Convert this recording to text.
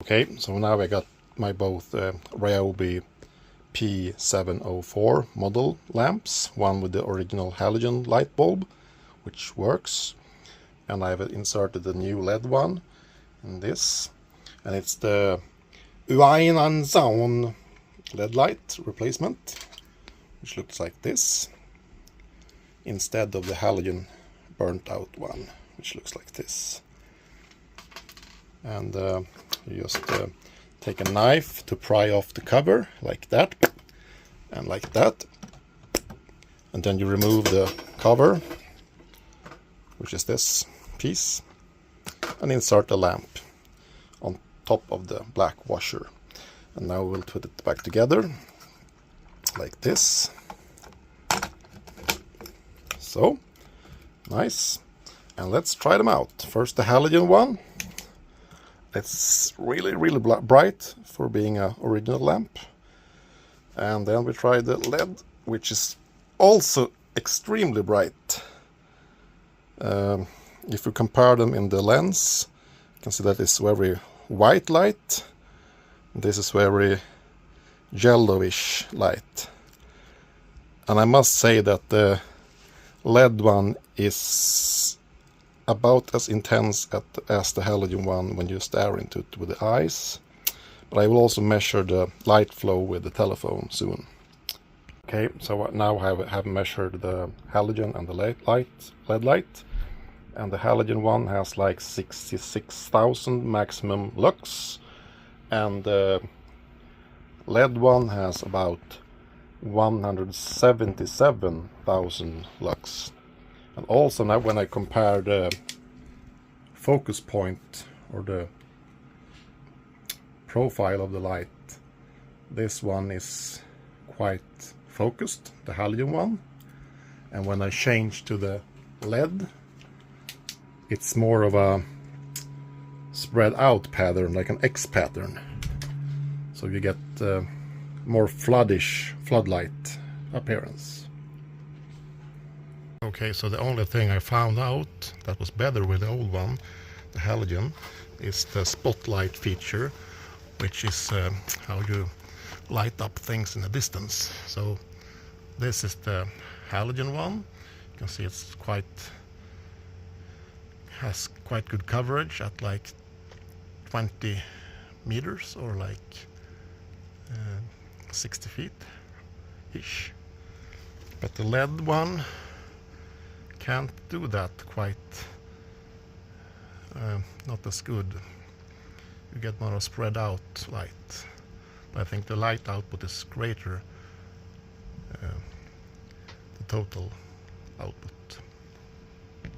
Okay, so now I got my both Ryobi P704 model lamps, one with the original halogen light bulb, which works, and I've inserted the new LED one in this, and it's the Ruiandsion LED light replacement, which looks like this, instead of the halogen burnt out one, which looks like this. And you just take a knife to pry off the cover like that and like that, and then you remove the cover, which is this piece, and insert the lamp on top of the black washer. And now we'll put it back together like this. So nice, and let's try them out. First the halogen one. It's really bright for being an original lamp. And then we try the LED, which is also extremely bright. If you compare them in the lens, you can see that it's very white light. This is very yellowish light. And I must say that the LED one is about as intense as the halogen one when you stare into it with the eyes. But I will also measure the light flow with the telephone soon. Okay, so now I have measured the halogen and the LED light. And the halogen one has like 66,000 maximum lux. And the LED one has about 177,000 lux. And also now when I compare the focus point or the profile of the light, this one is quite focused, the halogen one. And when I change to the LED, it's more of a spread out pattern, like an X pattern. So you get more floodlight appearance. Okay, so the only thing I found out that was better with the old one, the halogen, is the spotlight feature, which is how you light up things in the distance. So this is the halogen one. You can see it's has quite good coverage at like 20 meters or like 60 feet ish. But the LED one can't do that quite, not as good. You get more spread out light. But I think the light output is greater, the total output.